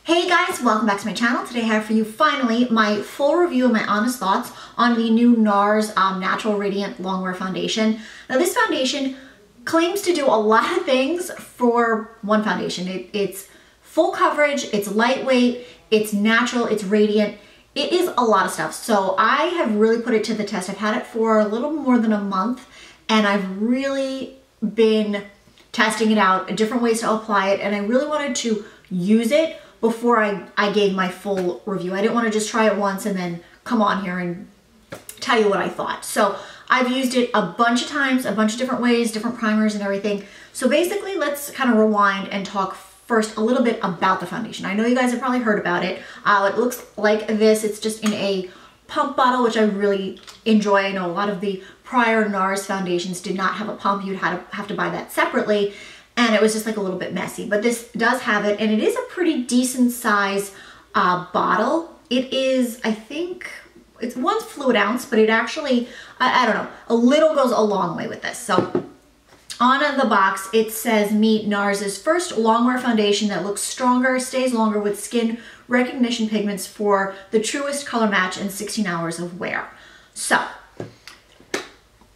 Hey guys, welcome back to my channel. Today I have for you finally my full review of my honest thoughts on the new NARS Natural Radiant Longwear Foundation. Now this foundation claims to do a lot of things for one foundation. It's full coverage, it's lightweight, it's natural, it's radiant. It is a lot of stuff. So I have really put it to the test. I've had it for a little more than a month and I've really been testing it out, different ways to apply it, and I really wanted to use it before I gave my full review. I didn't want to just try it once and then come on here and tell you what I thought. So I've used it a bunch of times, a bunch of different ways, different primers and everything. So basically let's kind of rewind and talk first a little bit about the foundation. I know you guys have probably heard about it. It looks like this. It's just in a pump bottle, which I really enjoy. I know a lot of the prior NARS foundations did not have a pump. You'd have to buy that separately. And it was just like a little bit messy, but this does have it, and it is a pretty decent size bottle. It is, I think, it's 1 fluid ounce, but it actually, I don't know, a little goes a long way with this. So on the box, it says, meet NARS's first longwear foundation that looks stronger, stays longer with skin recognition pigments for the truest color match in 16 hours of wear. So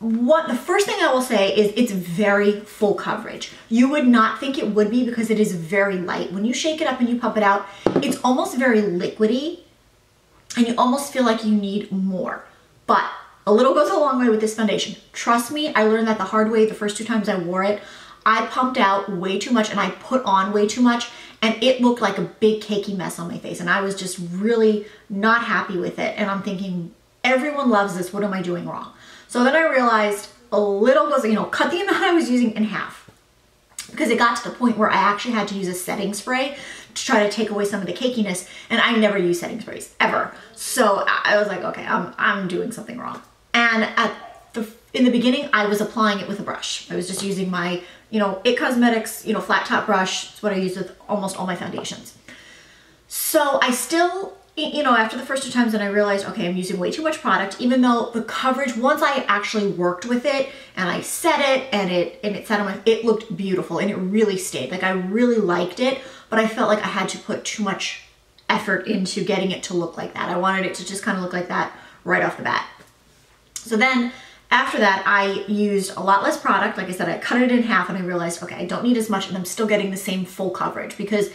the first thing I will say is it's very full coverage. You would not think it would be because it is very light. When you shake it up and you pump it out, it's almost very liquidy and you almost feel like you need more. But a little goes a long way with this foundation. Trust me, I learned that the hard way the first 2 times I wore it. I pumped out way too much and I put on way too much and it looked like a big cakey mess on my face and I was just really not happy with it. And I'm thinking, everyone loves this, what am I doing wrong? So then I realized a little goes, cut the amount I was using in half because it got to the point where I actually had to use a setting spray to try to take away some of the cakiness, and I never use setting sprays ever. So I was like, okay, I'm doing something wrong. And in the beginning, I was applying it with a brush. I was just using my, It Cosmetics, flat top brush. It's what I use with almost all my foundations. So I still, after the first 2 times, then I realized, okay, I'm using way too much product, even though the coverage, once I actually worked with it and I set it and it sat on my, it looked beautiful and it really stayed. Like I really liked it, but I felt like I had to put too much effort into getting it to look like that. I wanted it to just kind of look like that right off the bat. So then after that, I used a lot less product. Like I said, I cut it in half and I realized, okay, I don't need as much and I'm still getting the same full coverage because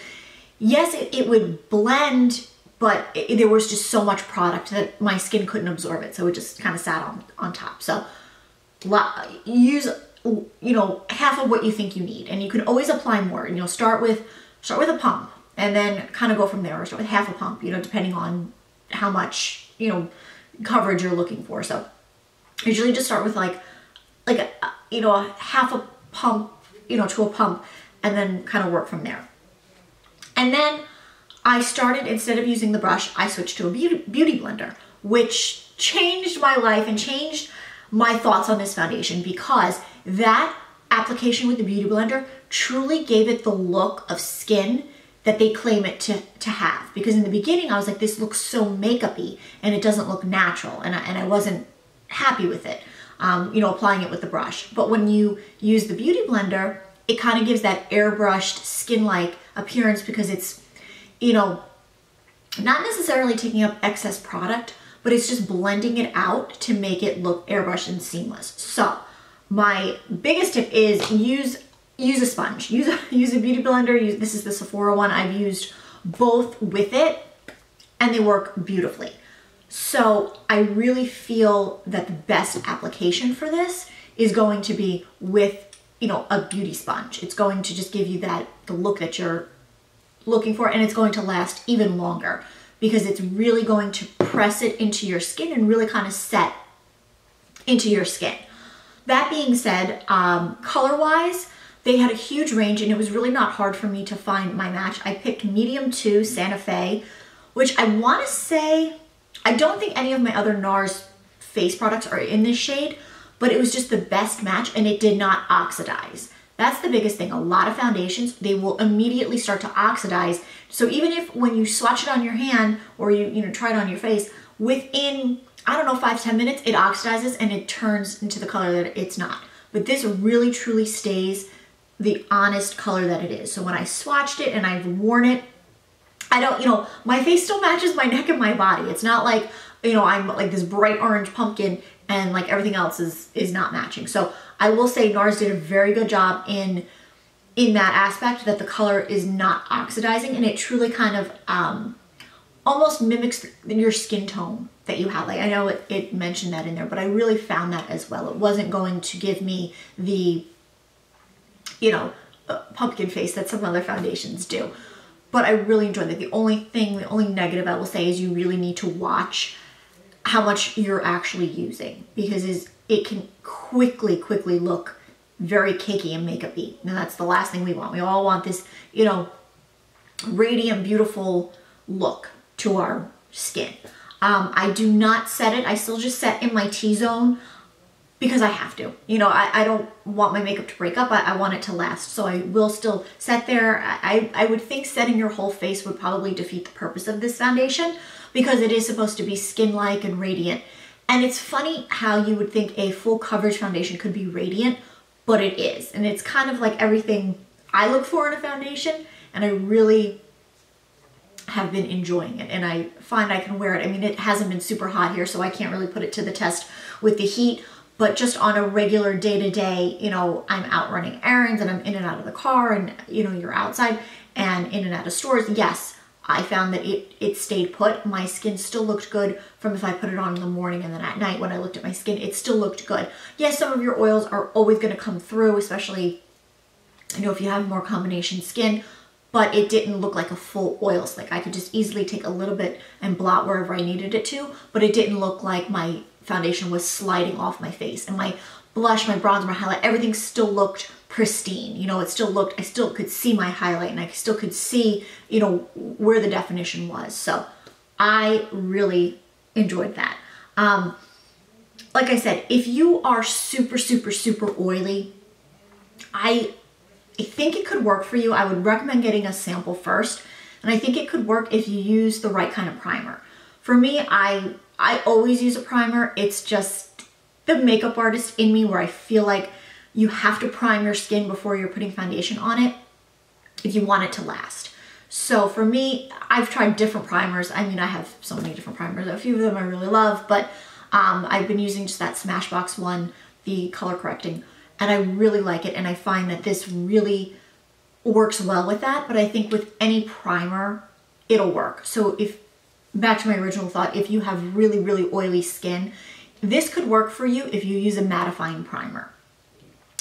yes, it would blend, but there was just so much product that my skin couldn't absorb it. So it just kind of sat on top. So use, half of what you think you need. And you can always apply more. And you'll start with a pump and then kind of go from there, or start with half a pump, depending on how much, coverage you're looking for. So usually just start with like a half a pump, to a pump, and then kind of work from there. And then I started, instead of using the brush, I switched to a beauty blender, which changed my life and changed my thoughts on this foundation because that application with the beauty blender truly gave it the look of skin that they claim it to have. Because in the beginning, I was like, this looks so makeup-y and it doesn't look natural. And I wasn't happy with it, applying it with the brush. But when you use the beauty blender, it kind of gives that airbrushed skin-like appearance because it's, not necessarily taking up excess product, but it's just blending it out to make it look airbrushed and seamless. So my biggest tip is use a sponge, use a beauty blender. This is the Sephora one. I've used both with it and they work beautifully. So I really feel that the best application for this is going to be with, a beauty sponge. It's going to just give you the look that you're looking for, and it's going to last even longer because it's really going to press it into your skin and really kind of set into your skin. That being said, color-wise, they had a huge range and it was really not hard for me to find my match. I picked medium 2 Santa Fe, which I want to say, I don't think any of my other NARS face products are in this shade, but it was just the best match and it did not oxidize. That's the biggest thing. A lot of foundations, they will immediately start to oxidize. So even if when you swatch it on your hand or you try it on your face, within, I don't know, 5 to 10 minutes, it oxidizes and it turns into the color that it's not. But this really truly stays the honest color that it is. So when I swatched it and I've worn it, I don't, you know, my face still matches my neck and my body. It's not like, you know, I'm like this bright orange pumpkin and like everything else is not matching. So I will say NARS did a very good job in that aspect, that the color is not oxidizing, and it truly kind of almost mimics your skin tone that you have. Like, I know it mentioned that in there, but I really found that as well. It wasn't going to give me the, you know, pumpkin face that some other foundations do. But I really enjoyed it. The only negative I will say is you really need to watch how much you're actually using, because it can quickly look very cakey and makeup-y. Now that's the last thing we want. We all want this, you know, radiant, beautiful look to our skin. I do not set it. I still just set in my T-zone because I have to. You know, I don't want my makeup to break up. I want it to last. So I will still set there. I would think setting your whole face would probably defeat the purpose of this foundation, because it is supposed to be skin-like and radiant. And it's funny how you would think a full coverage foundation could be radiant, but it is. And it's kind of like everything I look for in a foundation, and I really have been enjoying it, and I find I can wear it. I mean, it hasn't been super hot here, so I can't really put it to the test with the heat, but just on a regular day-to-day, you know, I'm out running errands and I'm in and out of the car, and you know, you're outside and in and out of stores. Yes, I found that it stayed put. My skin still looked good from if I put it on in the morning, and then at night when I looked at my skin, it still looked good. Yes, some of your oils are always going to come through, especially, you know, if you have more combination skin, but it didn't look like a full oil slick. I could just easily take a little bit and blot wherever I needed it to, but it didn't look like my foundation was sliding off my face. And my blush, my bronzer, my highlight, everything still looked pristine. You know, it still looked, I still could see my highlight, and I still could see, you know, where the definition was. So I really enjoyed that. Like I said, if you are super oily, I think it could work for you. I would recommend getting a sample first, and I think it could work if you use the right kind of primer. For me, I always use a primer. It's just the makeup artist in me, where I feel like you have to prime your skin before you're putting foundation on it if you want it to last. So for me, I've tried different primers. I mean, I have so many different primers. A few of them I really love, but I've been using just that Smashbox one, the color correcting, and I really like it. And I find that this really works well with that, but I think with any primer, it'll work. So if, back to my original thought, if you have really oily skin, this could work for you if you use a mattifying primer.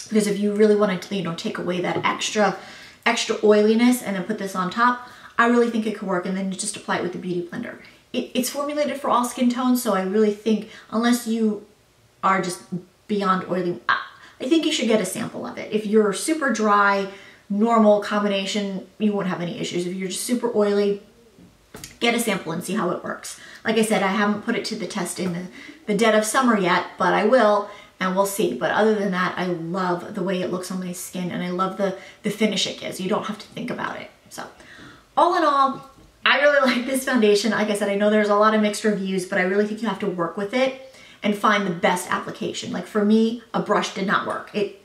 Because if you really want to, you know, take away that extra oiliness and then put this on top, I really think it could work. And then you just apply it with the Beauty Blender. It's formulated for all skin tones, so I really think, unless you are just beyond oily, I think you should get a sample of it. If you're super dry, normal combination, you won't have any issues. If you're just super oily, get a sample and see how it works. Like I said, I haven't put it to the test in the dead of summer yet, but I will, and we'll see. But other than that, I love the way it looks on my skin, and I love the finish it gives. You don't have to think about it. So all in all, I really like this foundation. Like I said, I know there's a lot of mixed reviews, but I really think you have to work with it and find the best application. Like for me, a brush did not work. It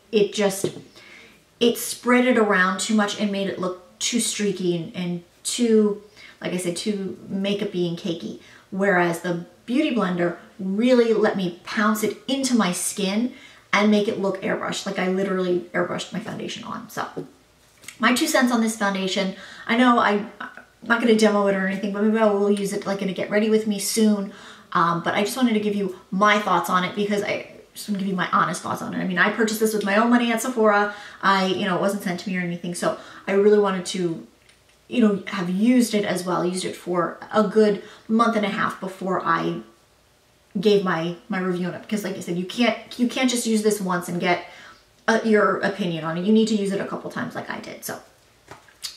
spread it around too much and made it look too streaky and too, like I said, too makeup-y and cakey. Whereas the Beauty Blender really let me pounce it into my skin and make it look airbrushed. Like I literally airbrushed my foundation on. So my 2 cents on this foundation. I know I'm not going to demo it or anything, but maybe I will use it like in a get ready with me soon. But I just wanted to give you my thoughts on it, because I just want to give you my honest thoughts on it. I mean, I purchased this with my own money at Sephora. It wasn't sent to me or anything. So I really wanted to, have used it as well. Used it for a good month and a half before I gave my review on it. Because like I said, you can't just use this once and get your opinion on it. You need to use it a couple times like I did. So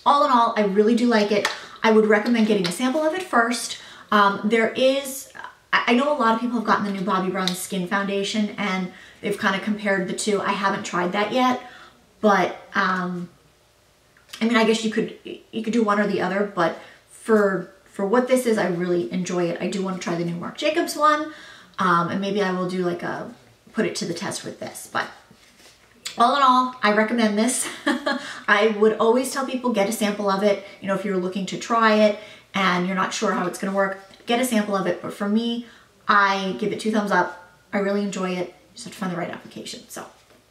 all in all, I really do like it. I would recommend getting a sample of it first. I know a lot of people have gotten the new Bobbi Brown Skin Foundation and they've kind of compared the two. I haven't tried that yet, but I mean, I guess you could do one or the other, but for what this is, I really enjoy it. I do want to try the new Marc Jacobs one, and maybe I will do like put it to the test with this. But all in all, I recommend this. I would always tell people, get a sample of it, if you're looking to try it. and you're not sure how it's gonna work, get a sample of it. But for me, I give it 2 thumbs up. I really enjoy it. You just have to find the right application. So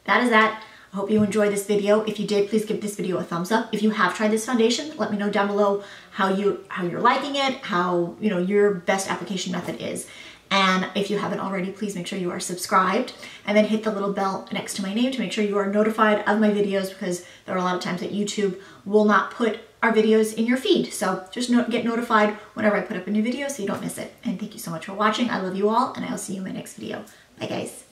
that is that. I hope you enjoyed this video. If you did, please give this video a thumbs up. If you have tried this foundation, let me know down below how you're liking it, how your best application method is. And if you haven't already, please make sure you are subscribed, and then hit the little bell next to my name to make sure you are notified of my videos, because there are a lot of times that YouTube will not put our videos in your feed. So just get notified whenever I put up a new video so you don't miss it. And thank you so much for watching. I love you all, and I'll see you in my next video. Bye guys.